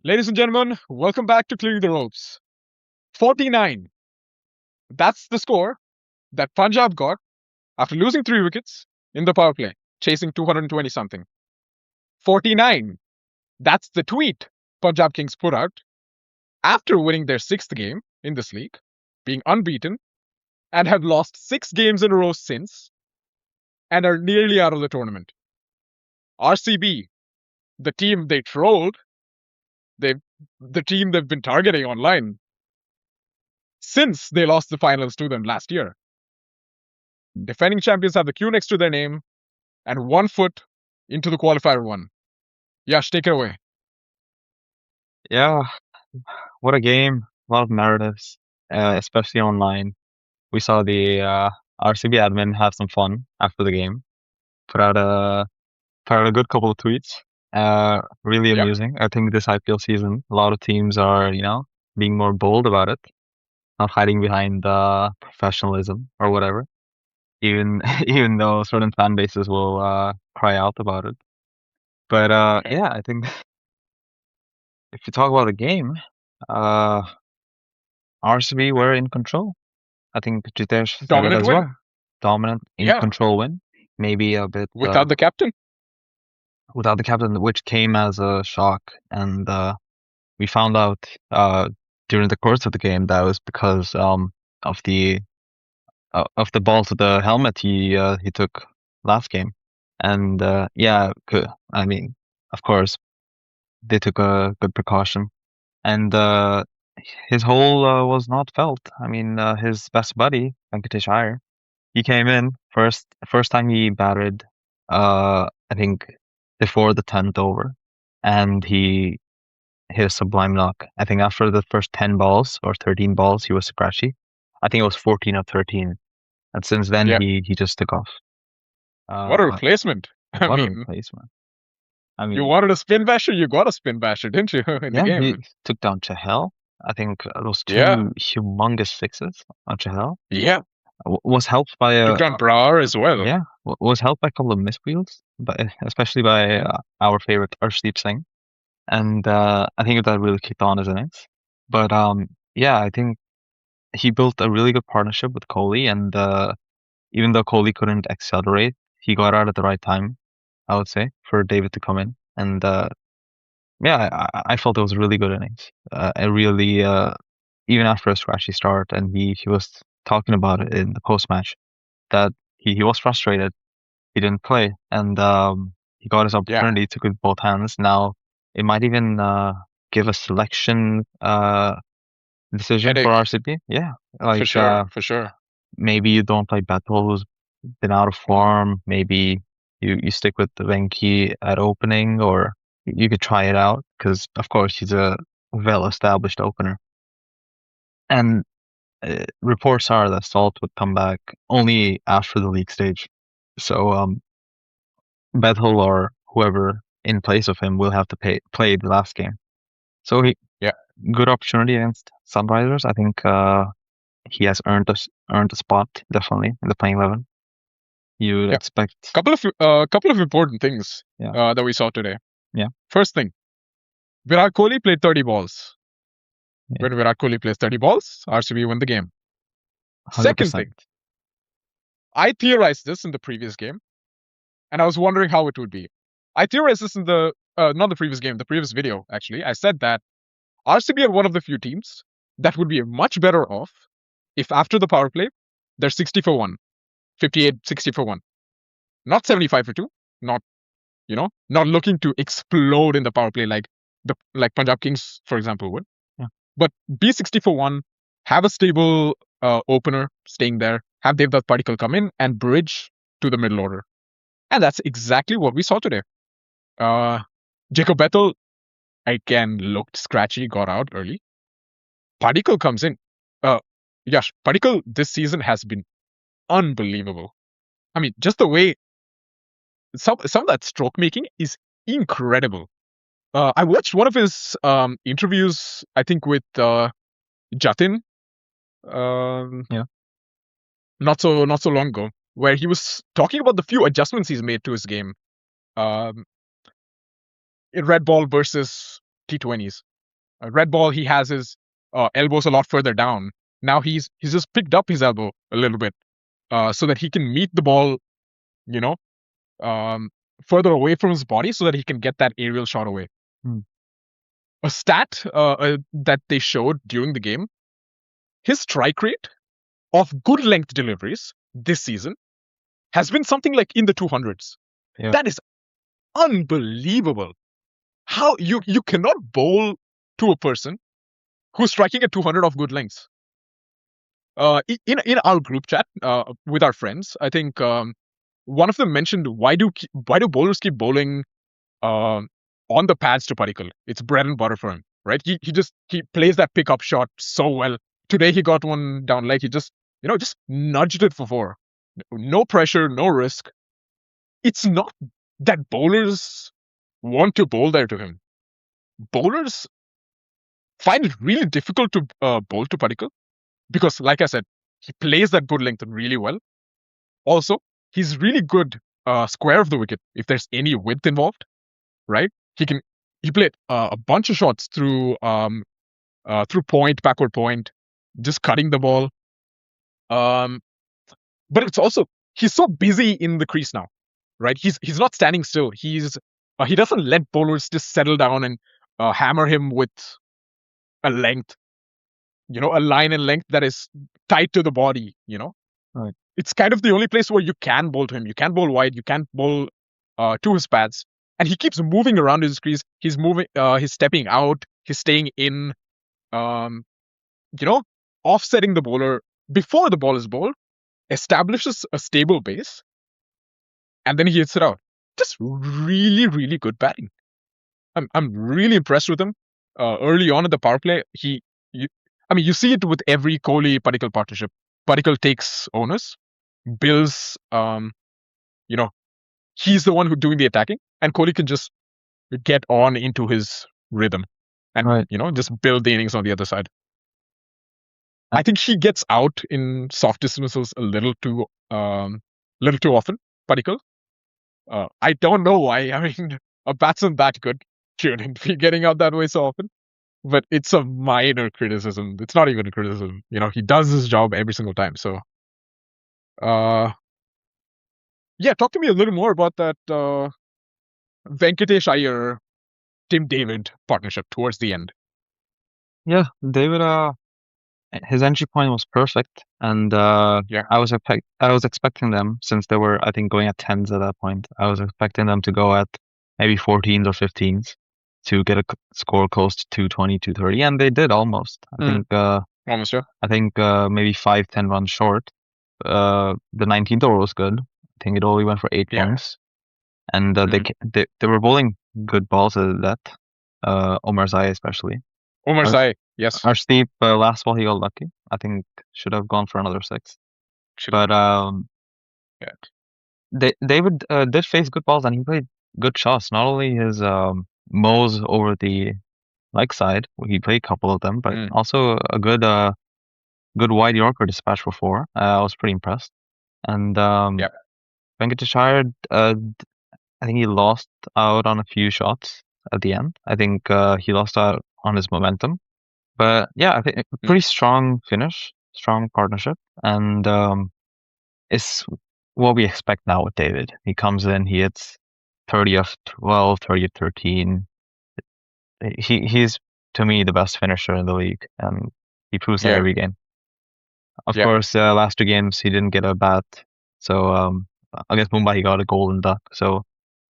Ladies and gentlemen, welcome back to Clearing the Ropes. 49. That's the score that Punjab got after losing 3 wickets in the power play, chasing 220 something. 49. That's the tweet Punjab Kings put out after winning their 6th game in this league, being unbeaten, and have lost 6 games in a row since, and are nearly out of the tournament. RCB, the team they trolled, the team they've been targeting online since they lost the finals to them last year. Defending champions have the Q next to their name and 1 foot into the qualifier one. Yash, take it away. Yeah, what a game. A lot of narratives, especially online. We saw the RCB admin have some fun after the game. Put out a good couple of tweets. Really Yep. amusing. I think this IPL season, a lot of teams are, being more bold about it, not hiding behind professionalism or whatever. Even even though certain fan bases will cry out about it. But Okay. yeah, I think if you talk about the game, uh, RCB were in control. I think Jitesh said it Dominant as win. well. Dominant, in Yeah. control win. Maybe a bit Without the captain. without the captain, which came as a shock. And we found out during the course of the game that was because of the ball to the helmet he took last game. And yeah, I mean, of course, they took a good precaution. And his hole was not felt. I mean, his best buddy, Venky Iyer, he came in first time he batted, I think before the 10th over, and he hit a sublime knock. I think after the first 10 balls or 13 balls, he was scratchy. I think it was 14 or 13, and since then Yeah. he just took off. What a But replacement. I what a mean, replacement! I you mean, wanted a spin basher, you got a spin basher, didn't you, in the yeah, he game? took down Chahal. I think those Yeah. two humongous sixes on Chahal Yeah. was helped by Took down Brar as well. yeah, was helped by a couple of miswheels, but especially by our favorite Arshdeep Singh, and I think that really kicked on his innings. But yeah, I think he built a really good partnership with Kohli, and even though Kohli couldn't accelerate, he got out at the right time, I would say, for David to come in, and yeah, I felt it was a really good innings. I really even after a scratchy start, and he was talking about it in the post match that he was frustrated he didn't play, and he got his Yeah. opportunity, took it with both hands. Now it might even give a selection decision for Headache. RCB. Yeah, For like sure. For sure. maybe you don't play Battle, who's been out of form. Maybe you stick with the Venky at opening, or you could try it out because, of course, he's a well-established opener. And reports are that Salt would come back only after the league stage. So Bethel or whoever in place of him will have to play the last game. So Yeah. good opportunity against Sunrisers. I think he has earned a spot definitely in the playing 11. You'd Yeah. expect, Couple of important things yeah, that we saw today. yeah, First thing, Virat Kohli played 30 balls. yeah, When Virat Kohli plays 30 balls, RCB win the game. Second 100%. thing, I theorized this in the previous game, and I was wondering how it would be. I theorized this in the not the previous game, the previous video actually. I said that RCB are one of the few teams that would be much better off if after the power play they're 60 for 1, 58, 60 for 1, not 75 for 2, not not looking to explode in the power play like Punjab Kings for example would, Yeah, but be 60 for 1, have a stable opener staying there, have Devdutt Padikkal come in and bridge to the middle order. And that's exactly what we saw today. Jacob Bethel, again, looked scratchy, got out early. Padikkal comes in. Yash, Padikkal this season has been unbelievable. I mean, just the way some of that stroke making is incredible. I watched one of his interviews, I think with Jatin, um, yeah, not so long ago, where he was talking about the few adjustments he's made to his game. Um, in red ball versus T20s. Red ball, he has his elbows a lot further down. Now he's just picked up his elbow a little bit so that he can meet the ball, you know, um, further away from his body so that he can get that aerial shot away. A stat that they showed during the game, his strike rate of good length deliveries this season has been something like in the 200s. Yeah. That is unbelievable. How you cannot bowl to a person who's striking at 200 off good lengths. In our group chat with our friends, I think one of them mentioned why do bowlers keep bowling on the pads to Padikkal? It's bread and butter for him, right? He plays that pickup shot so well. Today he got one down leg. He just nudged it for 4. No pressure, no risk. It's not that bowlers want to bowl there to him. Bowlers find it really difficult to bowl to Padikkal because, like I said, he plays that good length really well. Also, he's really good square of the wicket if there's any width involved, right? He played a bunch of shots through point, backward point, just cutting the ball. But it's also he's so busy in the crease now, right? He's not standing still. He doesn't let bowlers just settle down and hammer him with a length, a line and length that is tight to the body. Right. It's kind of the only place where you can bowl to him. You can't bowl wide. You can't bowl to his pads. And he keeps moving around his crease. He's moving. He's stepping out. He's staying in. Offsetting the bowler before the ball is bowled, establishes a stable base, and then he hits it out. Just really, really good batting. I'm really impressed with him. Early on in the power play, you see it with every Kohli-Padikkal partnership. Padikkal takes onus, Bill's, he's the one who's doing the attacking, and Kohli can just get on into his rhythm and, Right. just build the innings on the other side. I think he gets out in soft dismissals a little too often, Padikkal. I don't know why. I mean, a batsman that good shouldn't be getting out that way so often. But it's a minor criticism. It's not even a criticism. He does his job every single time. So, yeah, talk to me a little more about that Venkatesh Iyer, Tim David partnership towards the end. Yeah, David. His entry point was perfect, and Yeah. I was expecting them, since they were, I think, going at 10s at that point. I was expecting them to go at maybe 14s or 15s to get a score close to 220, 230, and they did almost. I think almost, yeah. I think maybe 5-10 runs short. The 19th over was good. I think it only went for 8 points, and they were bowling good balls at that. Omar Zai especially. Omar Zai, yes. RCB last ball he got lucky. I think should have gone for another 6. But David did face good balls, and he played good shots. Not only his Woes over the leg side, he played a couple of them, but also a good wide Yorker dispatch for 4. I was pretty impressed. And Venkatesh Iyer, I think he lost out on a few shots at the end. I think he lost out on his momentum. But yeah, I think a pretty strong finish, strong partnership, and it's what we expect now with David. He comes in, he hits 30 of 12, 30 of 13. He's, to me, the best finisher in the league, and he proves that every game. Of course, last 2 games he didn't get a bat, so against Mumbai he got a golden duck. So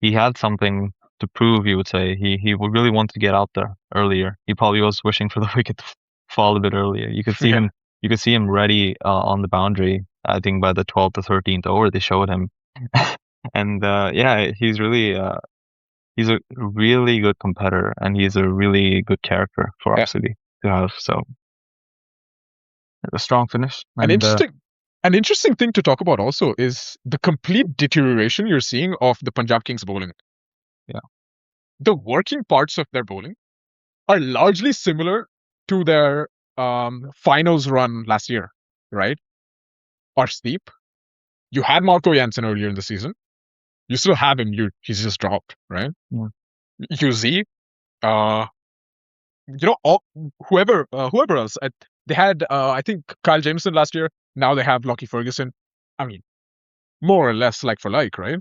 he had something to prove, you would say. He would really want to get out there earlier. He probably was wishing for the wicket to fall a bit earlier. You could see him. You could see him ready on the boundary. I think by the 12th or 13th over they showed him, and he's really he's a really good competitor, and he's a really good character for RCB to have. So a strong finish. An interesting thing to talk about also is the complete deterioration you're seeing of the Punjab Kings bowling. Yeah. The working parts of their bowling are largely similar to their finals run last year, right? RCB. You had Marco Jansen earlier in the season. You still have him. He's just dropped, right? Yeah. UZ, whoever else. They had, I think, Kyle Jameson last year. Now they have Lockie Ferguson. I mean, more or less like for like, right?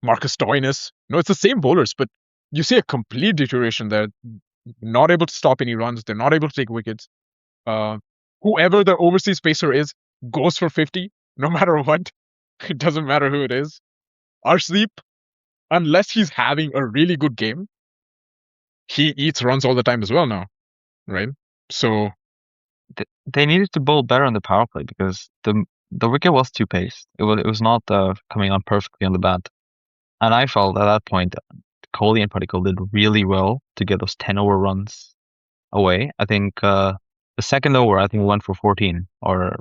Marcus Stoinis. No, it's the same bowlers, but you see a complete deterioration there. Not able to stop any runs. They're not able to take wickets. Uh, Whoever the overseas pacer is goes for 50, no matter what. It doesn't matter who it is. Arshdeep, unless he's having a really good game, he eats runs all the time as well now, right? So They needed to bowl better on the power play because the wicket was too paced. It was not coming on perfectly on the bat. And I felt at that point, Kohli and Padikkal did really well to get those 10 over runs away. I think the second over, I think we went for 14 or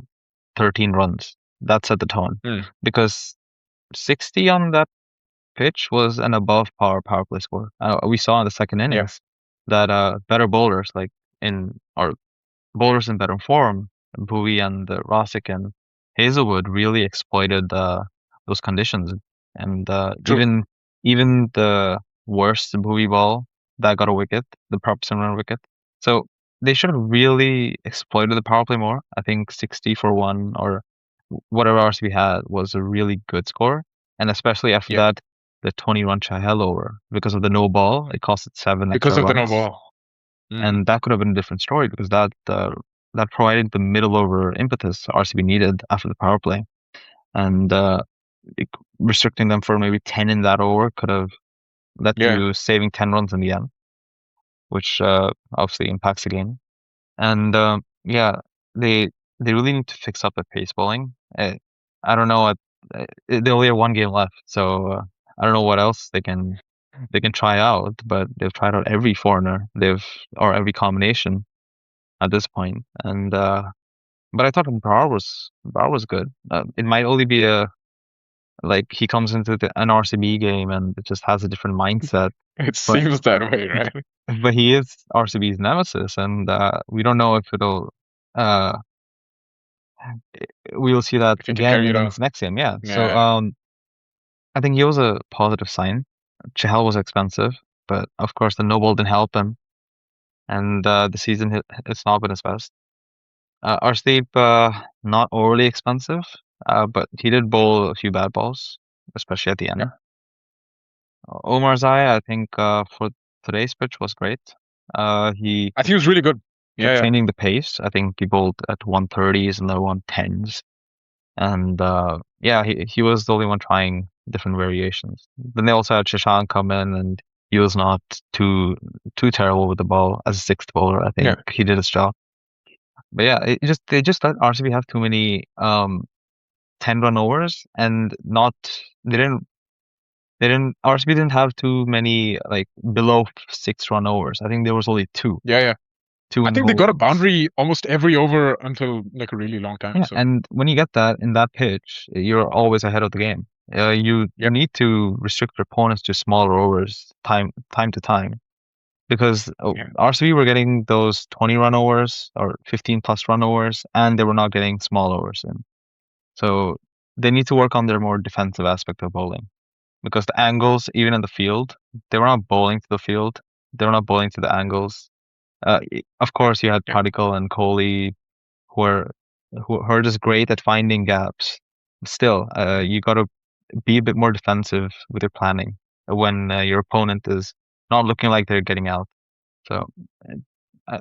13 runs. That set the tone because 60 on that pitch was an above power play score. We saw in the second innings that better bowlers like in or bowlers in better form, Bowie and Rasikh and Hazlewood really exploited those conditions. And true. even the worst Bowie ball that got a wicket, the proper run wicket. So they should have really exploited the power play more. I think 60 for 1 or whatever RCB had was a really good score. And especially after Yeah, that, the 20-run Chahal over because of the no ball, it costed 7 because extra of the no runs. ball. And that could have been a different story because that provided the middle over impetus RCB needed after the power play. And restricting them for maybe 10 in that over could have led Yeah, to saving 10 runs in the end, which obviously impacts the game. And yeah, they they really need to fix up the pace bowling. I don't know what they only have one game left, so I don't know what else they can try out. But they've tried out every foreigner, or every combination at this point. And but I thought Brar was good. It might only be like he comes into an RCB game and it just has a different mindset. it But seems that way, right? but he is RCB's nemesis, and we don't know if it'll uh we'll see that If you can again carry in it out. his next game. Yeah. So Yeah, I think he was a positive sign. Chahal was expensive, but of course the no ball didn't help him, and the season it's not been his best. Arshdeep, not overly expensive, but he did bowl a few bad balls, especially at the yeah. end. Omar Zai, I think for today's pitch was great. He I think he was really good. kept Yeah, changing the pace. I think he bowled at 130s and the 110s. And yeah, he was the only one trying different variations. Then they also had Shashank come in, and he was not too terrible with the ball as a sixth bowler. I yeah, think he did his job. But yeah, they just let RCB have too many 10-run overs, and not they didn't RCB didn't have too many like below 6-run overs. I think there was only yeah, yeah. two I in the think they whole got a innings. boundary almost every over until like a really long time. Yeah, So and when you get that in that pitch, you're always ahead of the game. You yeah, need to restrict your opponents to smaller overs time to time because yeah, RCB were getting those 20-run overs or 15 plus run overs, and they were not getting small overs in. So they need to work on their more defensive aspect of bowling because the angles, even in the field, they were not bowling to the field. They were not bowling to the angles. Of course, you had yeah, Padikkal and Kohli who are who are just great at finding gaps. Still, you got to be a bit more defensive with your planning when your opponent is not looking like they're getting out. So, uh,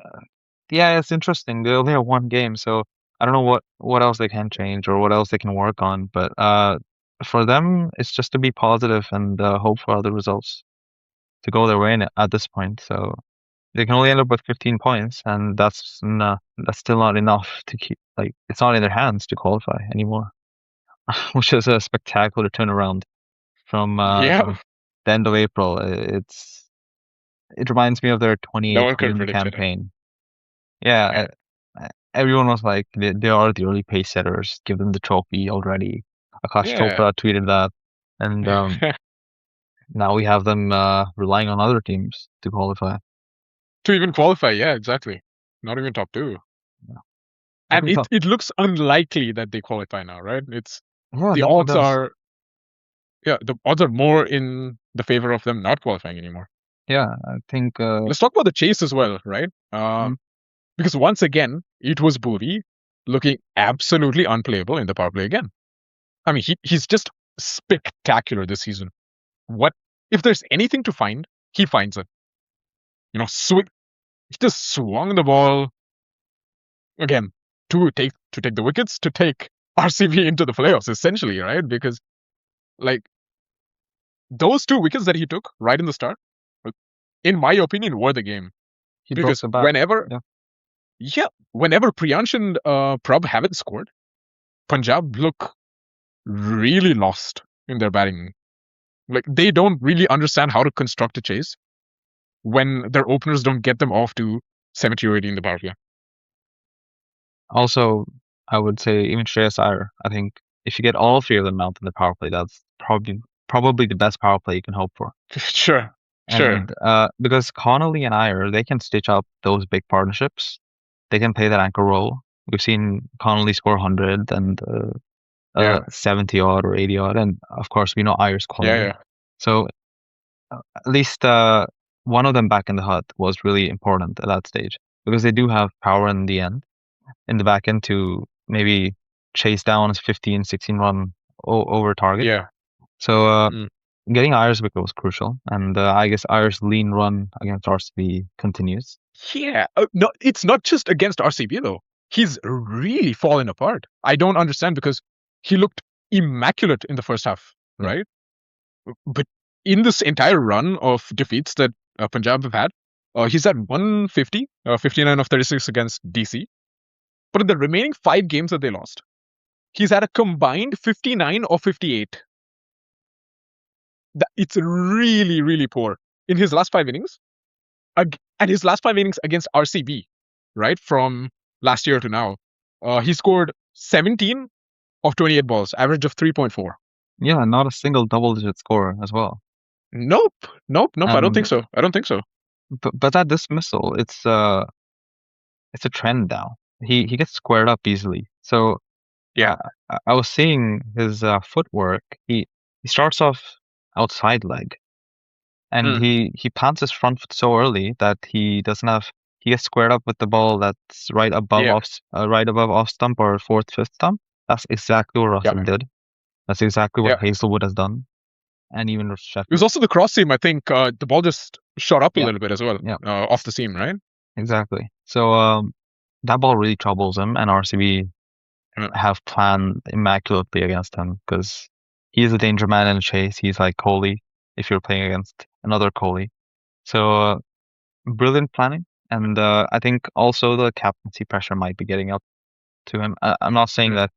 yeah, it's interesting. They only have one game, so I don't know what else they can change or what else they can work on. But for them, it's just to be positive and hope for other results to go their way at this point. So they can only end up with 15 points, and that's still not enough to keep. Like it's not in their hands to qualify anymore, which is a spectacular turnaround from yeah. the end of April. It reminds me of their No one could have 2018 predicted it. campaign. Yeah, Yeah, everyone was like, they are the early pace setters. Give them the trophy already. Akash yeah. Chopra tweeted that, and now we have them relying on other teams to qualify. To even qualify, yeah, exactly. Not even top two. Yeah. I And think so. it looks unlikely that they qualify now, right? It's Yeah, the definitely odds does. are, yeah, the odds are more in the favor of them not qualifying anymore. Yeah, I think. Let's talk about the chase as well, right? Mm, Because once again, it was Buri looking absolutely unplayable in the power play again. I mean, he's just spectacular this season. What if there's anything to find, he finds it. He just swung the ball again to take the wickets, to take RCB into the playoffs, essentially, right? Because like those 2 wickets that he took right in the start, in my opinion, were the game. he broke Because the bat. whenever Priyansh and Prabh haven't scored, Punjab look really lost in their batting. Like they don't really understand how to construct a chase when their openers don't get them off to 70 or 80 in the power play. Also, I would say even Sheyas Iyer. I think if you get all 3 of them out in the power play, that's probably the best power play you can hope for. Sure. And because Connolly and Iyer, they can stitch up those big partnerships. They can play that anchor role. We've seen Connolly score 100 and Yeah. 70 odd or 80 odd, and of course we know Iyer's quality. Yeah. So at least one of them back in the hut was really important at that stage because they do have power in the end, in the back end to maybe chase down a 15, 16 run over target. Yeah. So Mm. getting Iyer's wicket was crucial, and I guess Iyer's lean run against RCB continues. Yeah. No, it's not just against RCB though. He's really fallen apart. I don't understand because he looked immaculate in the first half, Yeah. right? But in this entire run of defeats that Punjab have had, he's at 150, 59 of 36 against DC. But in the remaining 5 games that they lost, he's at a combined 59 or 58. It's really, really poor. In his last 5 innings, and his last 5 innings against RCB, right, from last year to now, he scored 17 of 28 balls, average of 3.4. Yeah, not a single double-digit score as well. Nope. I don't think And so. but that dismissal, it's a trend now. He gets squared up easily. So Yeah. I was seeing his footwork. He starts off outside leg, and he plants his front foot so early that he doesn't have. He gets squared up with the ball that's Yeah. right above off stump or fourth, fifth stump. That's exactly what Yeah. Rasikh did. That's exactly what Yeah. Hazlewood has done, and even It Sheffield. was also the cross seam. I think the ball just shot up a Yeah. little bit as well, Yeah. off the seam, right? Exactly. So that ball really troubles him, and RCB Yeah. have planned immaculately against him because he's a danger man in a chase. He's like Kohli if you're playing against another Kohli. So brilliant planning, and I think also the captaincy pressure might be getting up to him. I'm not saying that.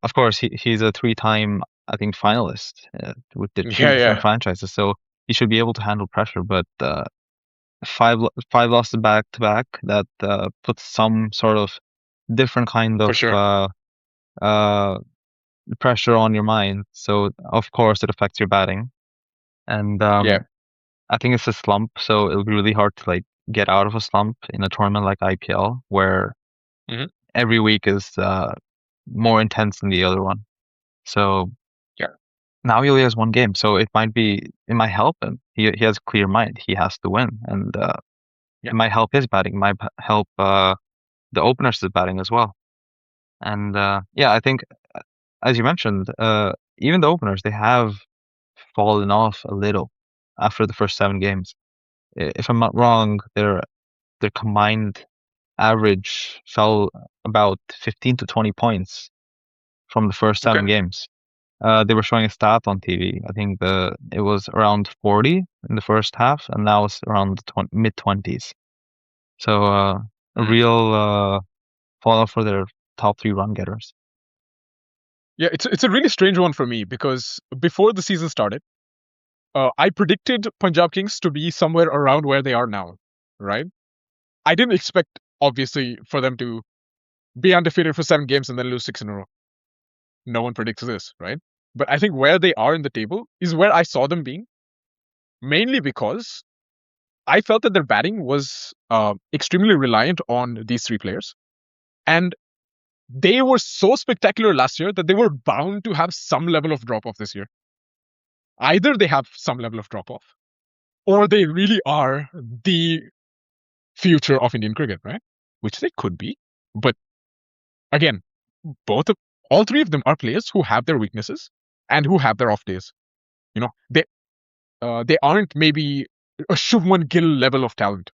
Of course, he's a 3-time, I think, finalist with the 2 different Yeah. franchises, so he should be able to handle pressure. But five losses back to back, that puts some sort of different kind For of sure. pressure on your mind. So of course it affects your batting. And Yeah. I think it's a slump, so it'll be really hard to like get out of a slump in a tournament like IPL where Mhm. every week is more intense than the other one. So Yeah. now he only has 1 game, so it might help him. He has a clear mind. He has to win, and Yeah. it might help his batting. Might help the openers' batting as well. And yeah, I think as you mentioned, even the openers, they have fallen off a little after the first 7 games. If I'm not wrong, their combined average fell about 15 to 20 points from the first 7 games. They were showing a stat on TV. I think it was around 40 in the first half, and now it's around the mid-20s. So a real fall off for their top 3 run getters. Yeah, it's a really strange one for me because before the season started, I predicted Punjab Kings to be somewhere around where they are now, right? I didn't expect, obviously, for them to be undefeated for 7 games and then lose 6 in a row. No one predicts this, right? But I think where they are in the table is where I saw them being, mainly because I felt that their batting was extremely reliant on these 3 players. And they were so spectacular last year that they were bound to have some level of drop off this year. Either they have some level of drop off, or they really are the future of Indian cricket, right? Which they could be. But again, all three of them are players who have their weaknesses and who have their off days. They aren't maybe a Shubman Gill level of talent,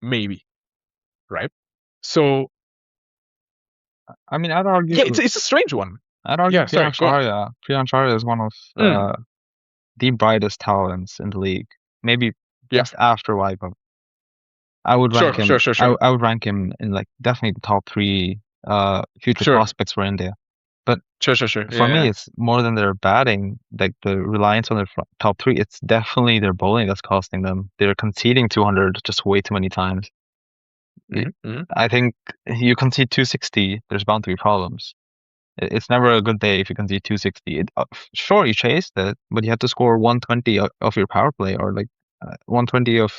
maybe, right? So I mean, I'd argue. yeah, it's a strange one. I'd argue Yeah, sorry, go on. Priyan Sharia is one of the brightest talents in the league. Maybe Yeah. just after Vaibhav. I would rank him. Sure. I would rank him in like definitely the top three future prospects for India. But Sure. for me, it's more than their batting, like the reliance on their top three. It's definitely their bowling that's costing them. They're conceding 200 just way too many times. I think you concede 260, there's bound to be problems. It's never a good day if you concede 260. Sure, you chased it, but you have to score 120 of your power play, or like 120 of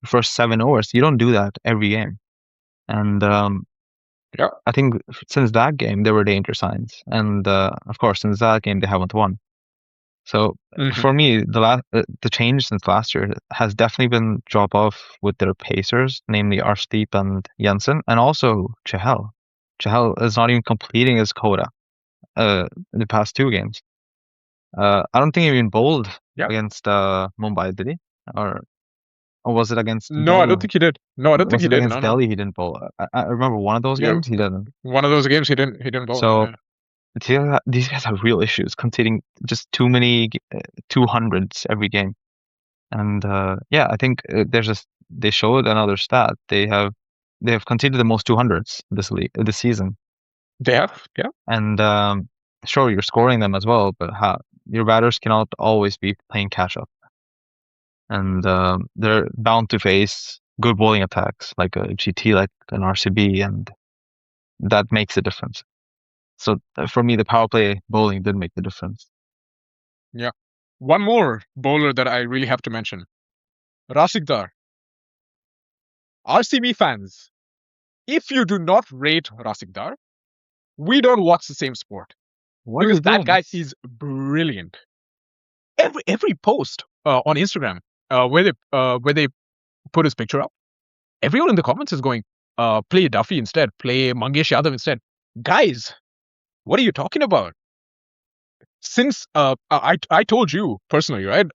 the first 7 overs. You don't do that every game. And I think since that game, there were danger signs. And of course, since that game, they haven't won. So for me, the change since last year has definitely been drop off with their pacers, namely Arshdeep and Jensen, and also Chahal. Chahal is not even completing his quota in the past 2 games. I don't think he even bowled against Mumbai, did he? Or was it against No, Delhi? I don't think he did. No, I don't think he did. Against Delhi, he didn't bowl. I remember one of those games he didn't. One of those games he didn't bowl. So these guys have real issues conceding just too many 200s every game. And I think they showed another stat. They have conceded the most 200s this season. They have, yeah. And sure, you're scoring them as well, but your batters cannot always be playing catch up. And they're bound to face good bowling attacks like a GT, like an RCB, and that makes a difference. So for me, the power play bowling did make the difference. Yeah. One more bowler that I really have to mention, Rasikh. RCB fans, if you do not rate Rasikh, we don't watch the same sport. Because that guy is brilliant. Every post on Instagram where they put his picture up, everyone in the comments is going, play Duffy instead, play Mangesh Yadav instead. Guys, what are you talking about? Since I told you personally, right?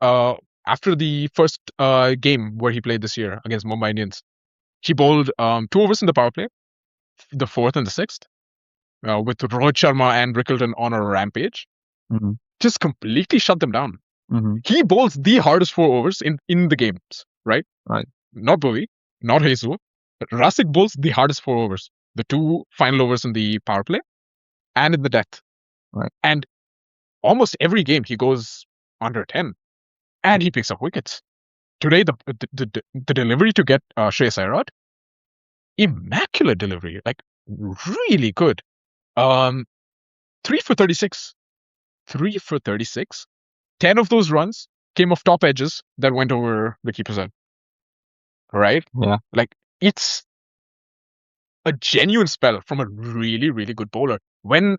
After the first game where he played this year against Mumbai Indians, he bowled 2 overs in the power play, the 4th and the 6th, with Rohit Sharma and Rickleton on a rampage. Just completely shut them down. He bowls the hardest 4 overs in the games, right? Right. Not Bowie, not Hazlewood, but Rasikh bowls the hardest 4 overs, the 2 final overs in the power play and in the death. Right. And almost every game he goes under 10 and he picks up wickets. Today, the delivery to get Sheyas Iyer, immaculate delivery, like really good. 3 for 36. 3 for 36. 10 of those runs came off top edges that went over the keeper's head. Right? Yeah. Like, it's a genuine spell from a really, really good bowler. When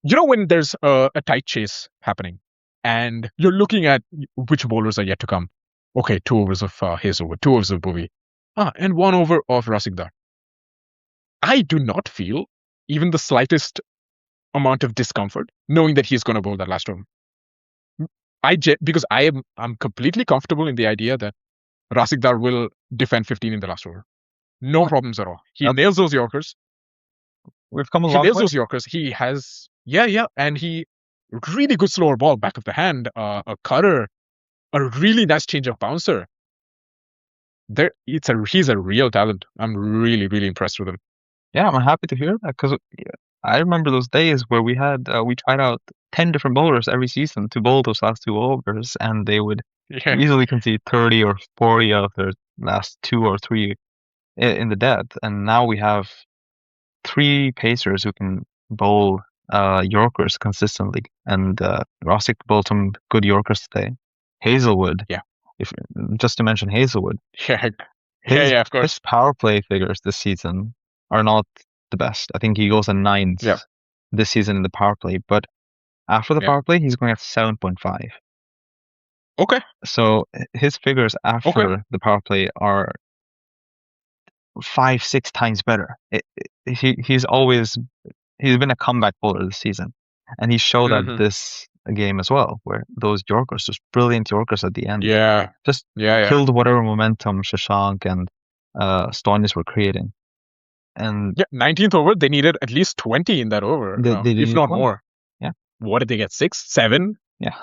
there's a tight chase happening and you're looking at which bowlers are yet to come. Okay, 2 overs of Hazlewood, 2 overs of Bowie, and 1 over of Rasikh. I do not feel even the slightest amount of discomfort knowing that he's going to bowl that last over. Because I'm completely comfortable in the idea that Rasikh will defend 15 in the last over. No problems at all. He nails those Yorkers. We've come a long way. He nails those Yorkers. He has, and he really good slower ball, back of the hand, a cutter, a really nice change of bouncer. He's a real talent. I'm really, really impressed with him. Yeah, I'm happy to hear that because I remember those days where we tried out 10 different bowlers every season to bowl those last 2 overs, and they would easily concede 30 or 40 of their last 2 or 3 in the death. And now we have 3 pacers who can bowl Yorkers consistently, and Rasikh bowled some good Yorkers today. Hazlewood, just to mention Hazlewood, of course. His power play figures this season are not the best. I think he goes at 9th this season in the power play, but after the power play, he's going at 7.5. Okay. So his figures Okay. after the power play are 5, 6 times better. He's been a comeback bowler this season, and he showed that Hmm. this game as well, where those Yorkers, those brilliant Yorkers at the end, Yeah. just Yeah. killed whatever momentum Shashank and Stoinis were creating. And Yeah. 19th over, they needed at least 20 in that over, they if didn't not 20. more. Yeah, What did they get? 6, 7? yeah.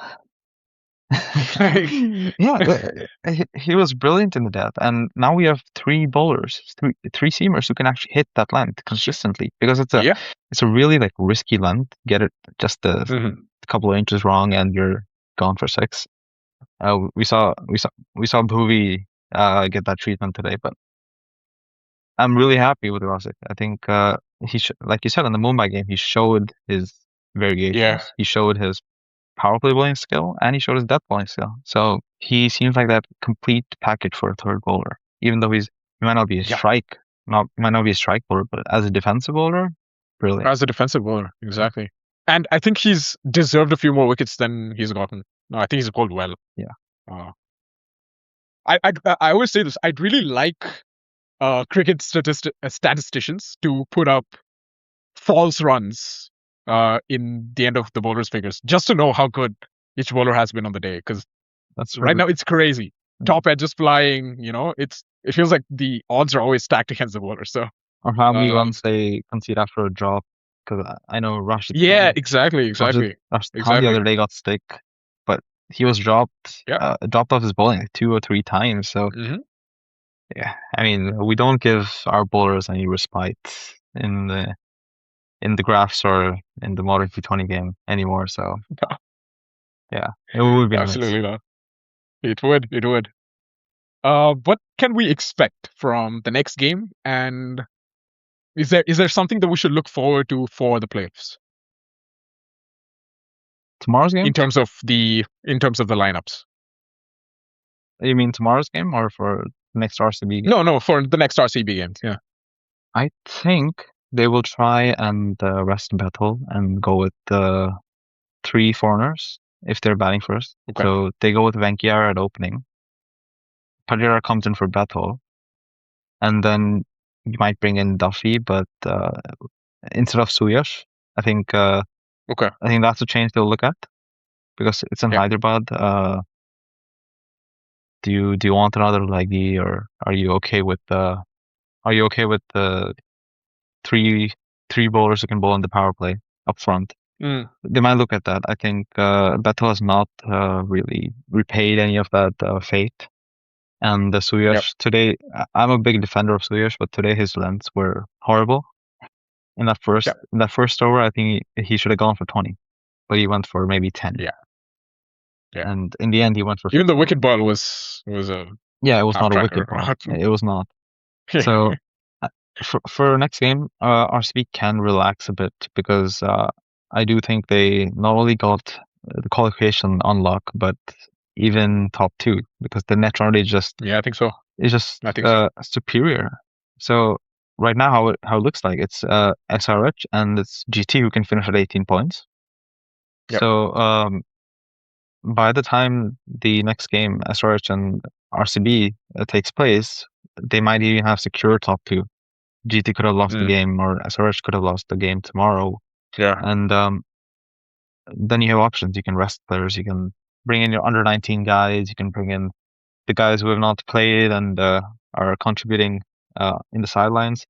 Like, Yeah, he was brilliant in the death, and now we have three bowlers, three seamers who can actually hit that length consistently because yeah. it's a really like risky length. Get it just a Hmm. couple of inches wrong, and you're gone for 6. We saw Bhuvi get that treatment today, but I'm really happy with Rasikh. I think like you said in the Mumbai game, he showed his Yeah. variations. He showed his power play bowling skill, and he showed his death bowling skill. So he seems like that complete package for a third bowler. Even though he might not be a Yeah. strike, not might not be a strike bowler, but as a defensive bowler, brilliant. As a defensive bowler, exactly. And I think he's deserved a few more wickets than he's gotten. No, I think he's bowled well. Yeah, Uh, I always say this. I'd really like cricket statisticians to put up false runs in the end of the bowler's figures, just to know how good each bowler has been on the day. Because that's right really now it's crazy. yeah. Top edges flying. It feels like the odds are always stacked against the bowler. So Or how many um, runs they concede after a drop. Because I know Rashid yeah, Khan, Rashid Khan the exactly. other day got stick, but he was Yeah. dropped off his bowling like 2 or 3 times. So Hmm. yeah, I mean we don't give our bowlers any respite in the graphs or in the modern T20 game anymore. So yeah, it would be nice. Absolutely not. It would. It would. What can we expect from the next game? And is there something that we should look forward to for the playoffs Tomorrow's game? in terms of the lineups? You mean tomorrow's game or for next RCB game? No, no, for the next RCB games. Yeah. I think they will try and rest Bethel and go with the 3 foreigners if they're batting first. Okay. So they go with Venky at opening. Padilla comes in for Bethel, and then you might bring in Duffy, but instead of Suyash, I think uh, Okay. I think that's a change they'll look at because it's in Yeah. Hyderabad. Do you want another leggy, or are you okay with the three bowlers who can bowl in the power play up front? Mm, They might look at that. I think Bethel has not really repaid any of that fate. And the yep. Suyash today, I'm a big defender of Suyash, but today his lengths were horrible. Yep. In that first over, I think he should have gone for 20, but he went for maybe 10. Yeah. Yeah. And in the end, he went for Even the 15. wicket ball was a Yeah, it was half not a tracker wicked or ball. not. It was not. So uh, for next game, RCB can relax a bit because I do think they not only got the qualification unlock, but even top 2 because the net run rate Yeah, I think so. is just I think so. superior. So right now, how it looks like it's SRH and it's GT who can finish at 18 points. Yep. So by the time the next game SRH and RCB takes place, they might even have secure top 2. GT could have lost the Mm, game, or SRH could have lost the game tomorrow. yeah. And then you have options. You can rest players. You can bring in your under 19 guys. You can bring in the guys who have not played and are contributing in the sidelines.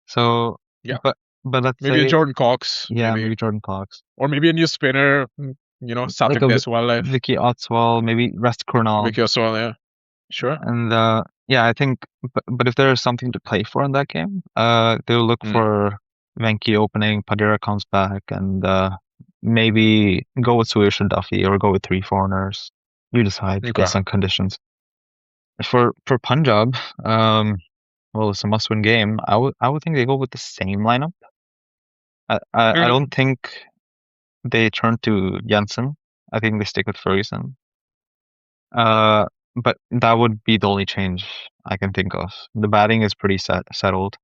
So, Yeah. but let's Maybe a say, Jordan Cox, yeah, maybe, maybe Jordan Cox, or maybe a new spinner. like Satvik a Deswal, Vicky Otswell, maybe rest Kurnal. Vicky Oswal. Yeah. Sure. And yeah, I think, but if there is something to play for in that game, they'll look Mm, for Venky opening, Padilla comes back, and maybe go with Suyash and Duffy or go with 3 foreigners. You decide okay. based on conditions. For Punjab, well, it's a must-win game. I would think they go with the same lineup. I Mhm. don't think they turn to Jensen. I think they stick with Ferguson. Uh, but that would be the only change I can think of. The batting is pretty settled.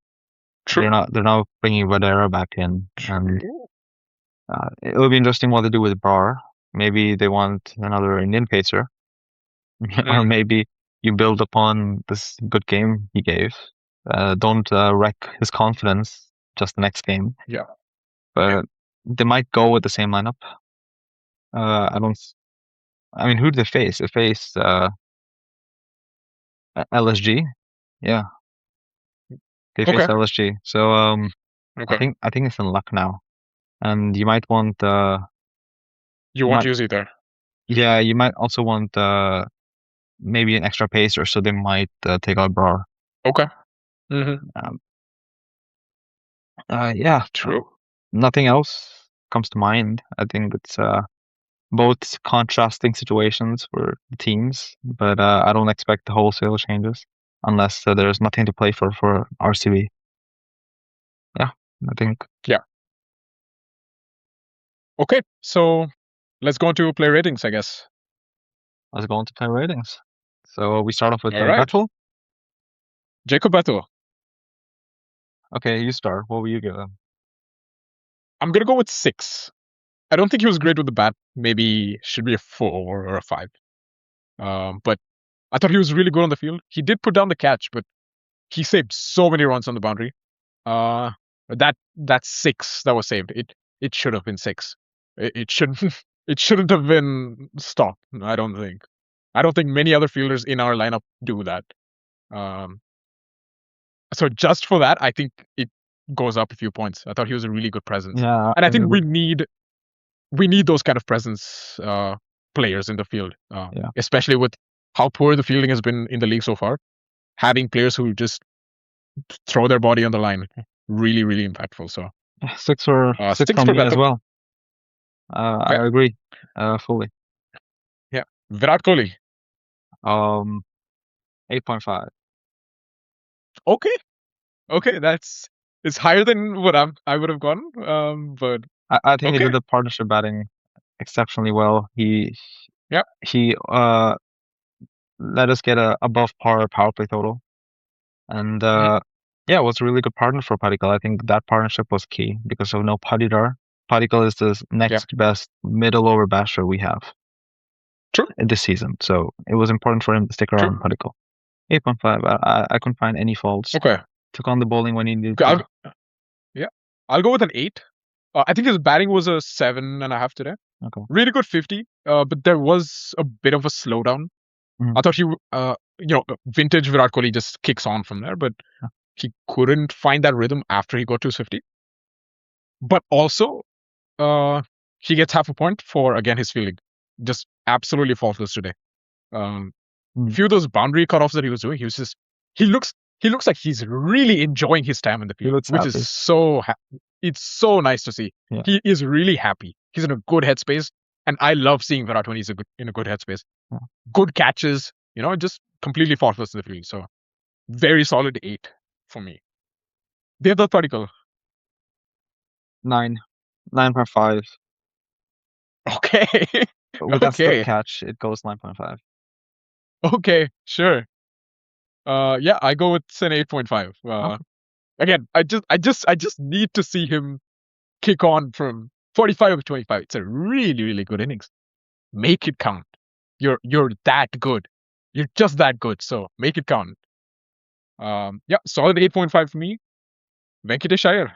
True. They're not bringing Vadera back in, and True. it'll be interesting what they do with Bar. Maybe they want another Indian pacer. or maybe you build upon this good game he gave. Don't wreck his confidence just the next game. Yeah. But they might go with the same lineup. I don't. I mean, who do they face? They face LSG. Yeah, they face Okay. LSG. So Okay. I think it's in luck now, and you might want You you want might to use either. yeah you might also want maybe an extra pacer, so they might take out Brar. Okay. Mm-hmm. Um, yeah, True. nothing else comes to mind. I think it's both contrasting situations for the teams, but I don't expect the wholesale changes unless there's nothing to play for RCB. Yeah, I think Yeah. Okay. So let's go into player ratings, I guess. let's go on to player ratings. So we start off with All right. Battle. Jacob Beto. Okay, you start. What will you give him? I'm gonna go with 6. I don't think he was great with the bat. Maybe should be a 4 or a 5. But I thought he was really good on the field. He did put down the catch, but he saved so many runs on the boundary. Uh, that 6 that was saved. It should have been 6. It shouldn't it shouldn't have been stopped. I don't think. I don't think many other fielders in our lineup do that. Um, so just for that, I think it goes up a few points. I thought he was a really good presence, Yeah, and I think we need those kind of presence players in the field, yeah. especially with how poor the fielding has been in the league so far. Having players who just throw their body on the line, really, really impactful. So 6 for 6 6 from for me as Beto. well. Yeah, I agree fully. yeah. Virat Kohli. 8.5. Okay, okay, it's higher than what I would have gone. But I think he okay, did the partnership batting exceptionally well. yeah, He let us get a above par power play total, and mhm, yeah, it was a really good partner for Padikkal. I think that partnership was key because of no Padidar. Padikkal is the yeah, next best middle over basher we have true, in this season, so it was important for him to stick true. around Padikkal. 8.5. I couldn't find any faults. Okay, Took on the bowling when he needed okay, to. yeah, I'll go with an 8. I think his batting was a 7.5 today. Okay. Really good 50. But there was a bit of a slowdown. Mhm. I thought vintage Virat Kohli just kicks on from there, but Yeah. he couldn't find that rhythm after he got to 50. But also, he gets half a point for again his fielding, just absolutely faultless today. Um, Mm. few of those boundary cutoffs that he was doing, he looks he looks like he's really enjoying his time in the He field, looks which is happy. it's so nice to see. Yeah. He is really happy. He's in a good headspace, and I love seeing Virat when he's in a good headspace. Yeah. Good catches, just completely faultless in the field. So very solid 8 for me. The other particle. 9. 9.5. Okay. With that slip Okay. catch, it goes 9.5. Okay. Sure. Yeah, I go with an 8.5. Okay. Again, I just need to see him kick on from 45 to 25. It's a really, really good innings. Make it count. You're that good. You're just that good. So make it count. Yeah, solid 8.5 for me. Venkatesh Iyer.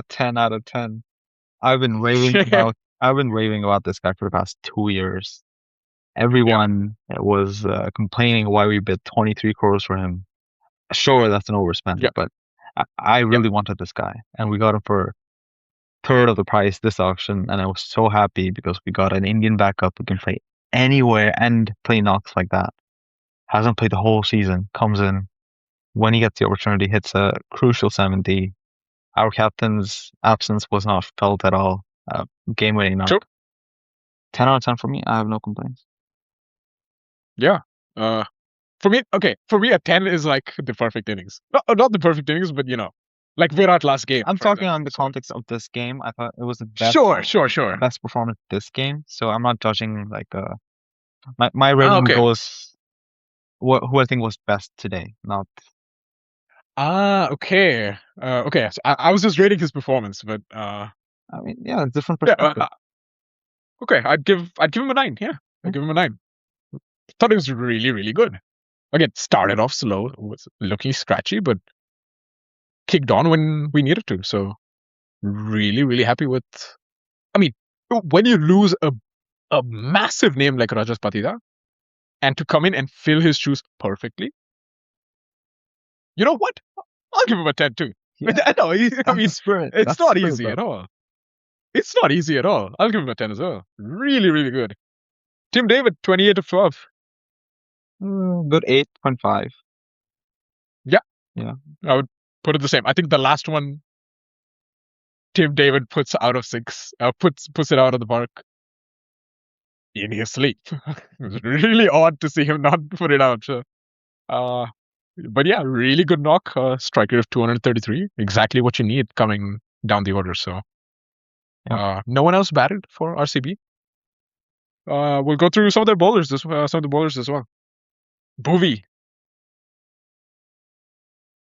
10 out of 10. I've been raving about this guy for the past 2 years. Everyone was complaining why we bid 23 crores for him. Sure, that's an overspend, Yeah. but I really wanted this guy, and we got him for third of the price this auction, and I was so happy because we got an Indian backup who can play anywhere and play knocks like that. Hasn't played the whole season, comes in when he gets the opportunity, hits a crucial 70. Our captain's absence was not felt at all. Game winning knock. True. 10 out of 10 for me. I have no complaints. Yeah. For me, a 10 is like the perfect innings. Not the perfect innings, but like Virat last game. I'm for talking example. on the So context of this game. I thought it was the best Sure. best performance this game. So I'm not judging like my rating Okay. goes who I think was best today, not Okay. Okay. So I was just rating his performance, but I mean, yeah, different yeah. perspective. Okay. I'd give him a 9. Yeah, Yeah. I'd give him a 9. thought it was really, really good. Again, started off slow, was looking scratchy, but kicked on when we needed to. So really, really happy with. I mean, when you lose a massive name like Rajas Patida, and to come in and fill his shoes perfectly, you know what? I'll give him a 10 too. Yeah, I know. I mean, spirit. it's That's not spirit, easy bro. at all. It's not easy at all. I'll give him a 10 as well. Really, really good. Tim David, 28 of 12. Good 8.5. Yeah. Yeah. I would put it the same. I think the last one, Tim David puts out of 6, puts it out of the park in his sleep. It's really odd to see him not put it out. So, but yeah, really good knock. Strike rate of 233. Exactly what you need coming down the order. So, no one else batted for RCB. We'll go through some of their bowlers. Some of the bowlers as well. Bhuvi,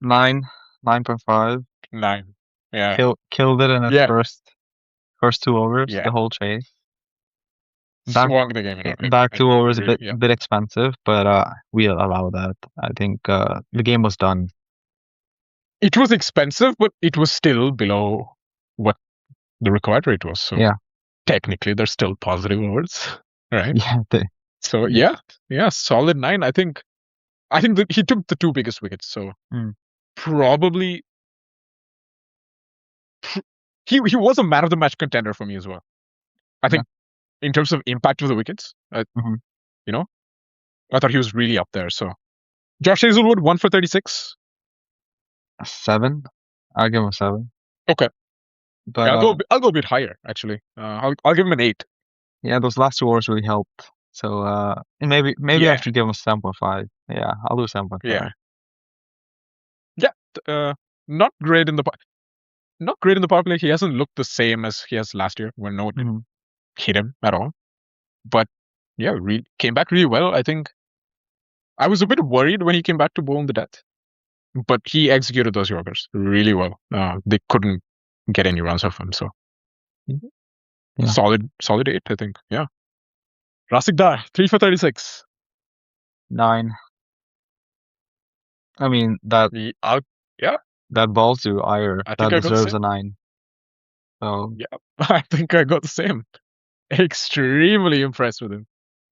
9.5. 9. Yeah. Killed it in his Yeah. first 2 overs, Yeah. the whole chase. Swung the game. Back 2 overs really, a bit expensive, but we'll allow that. I think the game was done. It was expensive, but it was still below what the required rate was. So Yeah. technically, there's still positive overs, right? Yeah. So yeah, solid 9. I think that he took the 2 biggest wickets. So probably he was a man of the match contender for me as well. I think in terms of impact of the wickets, you know, I thought he was really up there. So Josh Hazlewood, 1 for 36. 7. I'll give him a 7. Okay. But yeah, I'll go a bit higher actually. I'll give him an 8. Yeah, those last 2 overs really helped. So and maybe I should give him a 7.5. Yeah, I'll do 7.5. Yeah. Not great in the power play. He hasn't looked the same as he has last year when no one hit him at all. But yeah, came back really well. I think I was a bit worried when he came back to bowl in the death, but he executed those Yorkers really well. They couldn't get any runs off him. So solid 8, I think. Yeah. Rasikh Dar, 3 for 36. 9. I mean that ball to Iyer, that deserves a 9. So yeah, I think I got the same. Extremely impressed with him.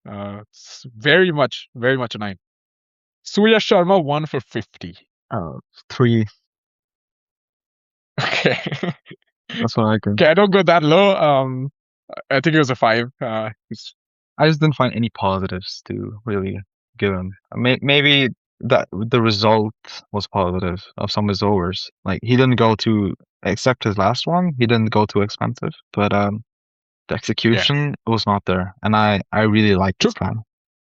It's very much a 9. Surya Sharma, 1 for 50. 3. Okay. That's what I could. Okay, I don't go that low. I think it was a 5. I just didn't find any positives to really give him. Maybe that the result was positive of some of his overs. Like he didn't go too, except his last one, he didn't go too expensive. But the execution was not there, and I really liked this plan.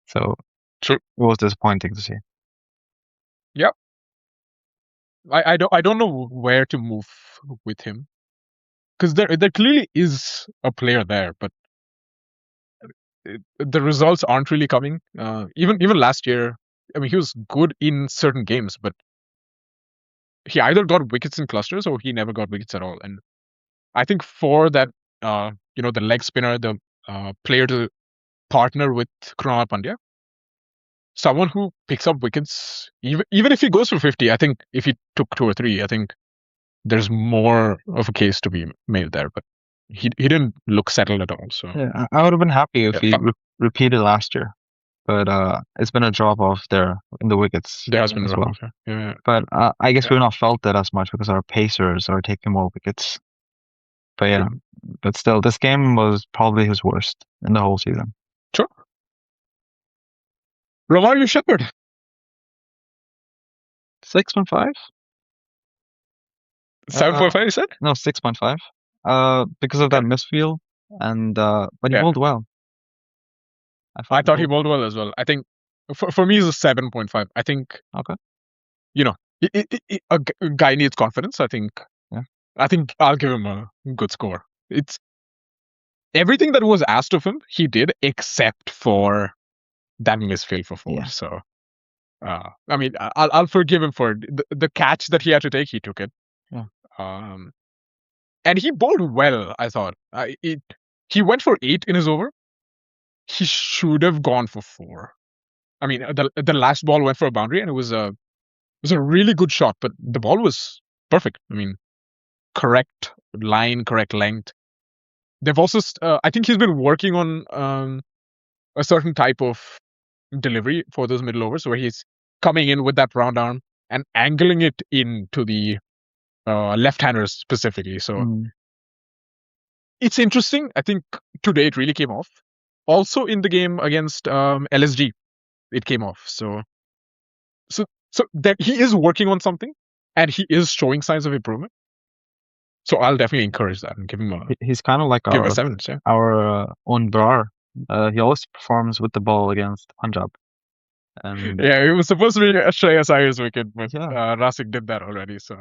So it was disappointing to see. Yep. I don't know where to move with him, because there clearly is a player there, but the results aren't really coming. Even last year, I mean, he was good in certain games, but he either got wickets in clusters or he never got wickets at all. And I think for that, the leg spinner, the player to partner with Krunal Pandya, someone who picks up wickets, even if he goes for 50, I think if he took 2 or 3, I think there's more of a case to be made there. But he didn't look settled at all. So yeah, I would have been happy if he repeated last year. But it's been a drop off there in the wickets. There has been as a well. Off, yeah. But I guess we've not felt that as much because our pacers are taking more wickets. But yeah, but still, this game was probably his worst in the whole season. Sure. Romario Shepherd. 6.5? 7.5, you said? No, 6.5. Because of that misfield, and but he bowled well. I thought he bowled well as well. I think for me, it's a 7.5. I think. Okay. A guy needs confidence. I think. Yeah. I think I'll give him a good score. It's everything that was asked of him, he did, except for that misfield for 4. Yeah. So, I mean, I'll forgive him for the catch that he had to take. He took it. Yeah. And he bowled well. I thought he went for 8 in his over. He should have gone for 4. I mean, the last ball went for a boundary, and it was a really good shot, but the ball was perfect. I mean, correct line, correct length. They've also, I think he's been working on a certain type of delivery for those middle overs where he's coming in with that round arm and angling it into the left-handers specifically. So it's interesting. I think today it really came off. Also in the game against LSG, it came off. So that he is working on something, and he is showing signs of improvement. So I'll definitely encourage that and give him He's kind of like give him a 7. Yeah. our own Brar. He always performs with the ball against Punjab. And yeah, it was supposed to be a Sheyas Iyer's wicket, but Rasikh did that already. So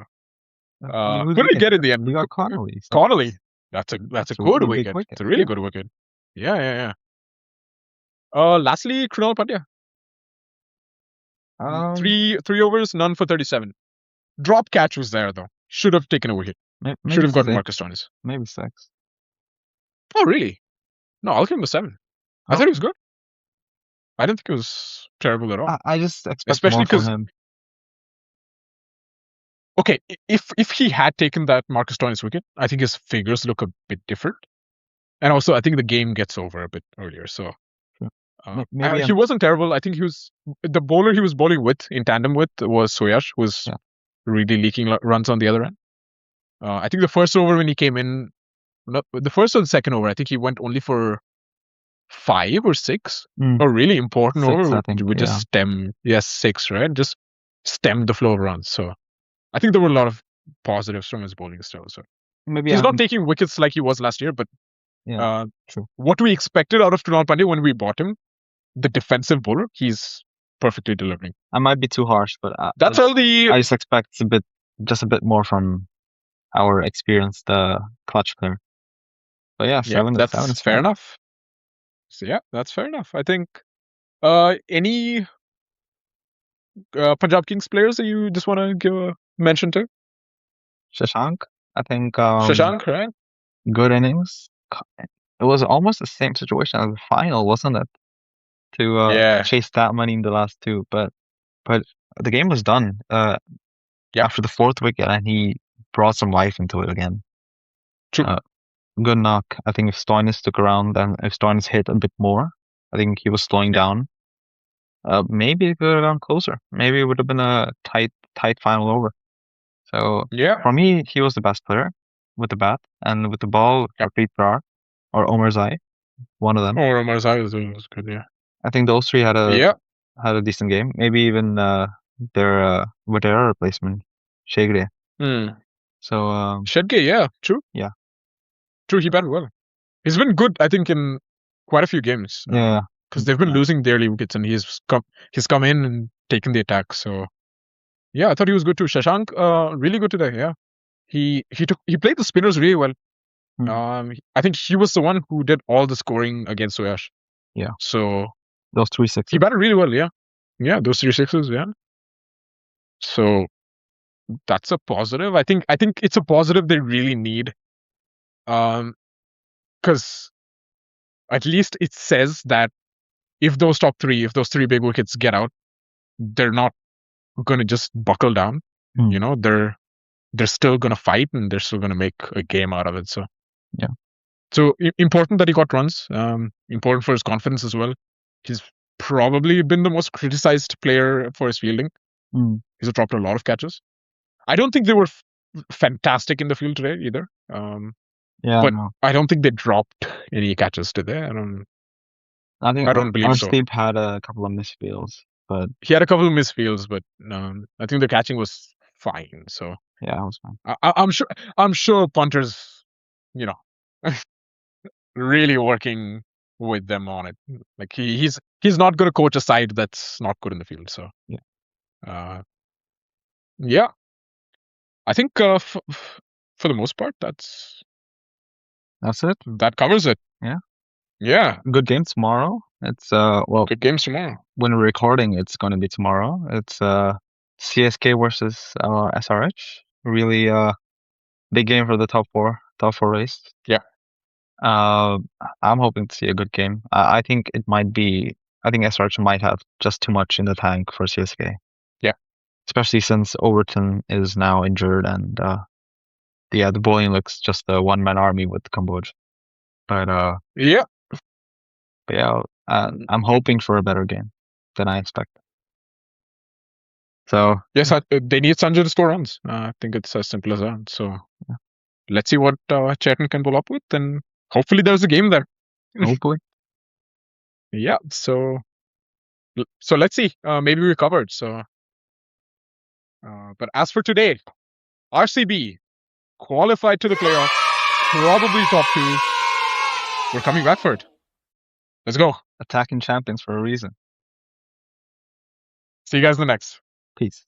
who did he get in the end? He got Connolly. So Connolly. That's a good really wicket. It's a really good wicket. Yeah. Lastly, Krunal Pandya. 3 overs, none for 37. Drop catch was there though. Should have taken a wicket. Should have gotten Marcus Stoinis. Maybe 6. Oh really? No, I'll give him a 7. I thought he was good. I didn't think it was terrible at all. I just expect more from him. Okay, if he had taken that Marcus Stoinis wicket, I think his figures look a bit different. And also, I think the game gets over a bit earlier. So he wasn't terrible. I think the bowler he was bowling with, in tandem with, was Sheyas, who was really leaking runs on the other end. I think the first over when he came in, the first or the second over, I think he went only for 5 or 6. A really important 6, over. I think, we just stem, 6, right? Just stemmed the flow of runs. So I think there were a lot of positives from his bowling style. So maybe he's not taking wickets like he was last year, but true. What we expected out of Krunal Pandya when we bought him, the defensive bowler, he's perfectly delivering. I might be too harsh, but that's all I just expect just a bit more from our experienced clutch player. But yeah, 7 is fair enough. So that's fair enough. I think any Punjab Kings players that you just want to give a mention to? Shashank, I think. Shashank, right? Good innings. It was almost the same situation as the final, wasn't it? To chase that money in the last 2, but the game was done after the 4th wicket, and he brought some life into it again. True. Good knock. I think if Stoinis stuck around and if Stoinis hit a bit more, I think he was slowing down. Maybe it could have gone closer. Maybe it would have been a tight final over. So for me, he was the best player with the bat, and with the ball, Harpreet Brar or Omar Zai, one of them. Omar Zai was good. Yeah. I think those 3 had a decent game. Maybe even their Vadera replacement, Shegre. So Shedge, true. Yeah. True, he batted well. He's been good, I think, in quite a few games. Because they've been losing their early wickets, and he's come in and taken the attack. So I thought he was good too. Shashank, really good today. Yeah, he played the spinners really well. I think he was the one who did all the scoring against Sheyas. Yeah. So those 3 6s. He batted really well. Yeah, those 3 6s. Yeah. So that's a positive. I think it's a positive they really need. Because at least it says that if those top 3, if those 3 big wickets get out, they're not going to just buckle down. You know, they're still going to fight, and they're still going to make a game out of it. So so important that he got runs. Important for his confidence as well. He's probably been the most criticized player for his fielding. He's dropped a lot of catches. I don't think they were fantastic in the field today either. But I don't think they dropped any catches today. I don't believe so. Steve had a couple of misfields, but he had a couple of misfields, but I think the catching was fine. So it was fine. I'm sure punters, really working with them on it. Like he's not going to coach a side that's not good in the field. So I think for the most part that's it. That covers it. Yeah. Good game tomorrow. It's good games tomorrow. When we're recording, it's going to be tomorrow. It's CSK versus SRH. Really big game for the top four race. Yeah. I'm hoping to see a good game. I think it might be I think SRH might have just too much in the tank for CSK. Yeah. Especially since Overton is now injured and the bowling looks just a one-man army with Kamboj. But Yeah. I'm hoping for a better game than I expected. So Yes, they need Sanjay to score runs. I think it's as simple as that. So let's see what Chetan can pull up with, and hopefully there's a game there. hopefully. Yeah. So let's see. Maybe we're covered. So, but as for today, RCB qualified to the playoffs, probably top 2. We're coming back for it. Let's go. Attacking champions for a reason. See you guys in the next. Peace.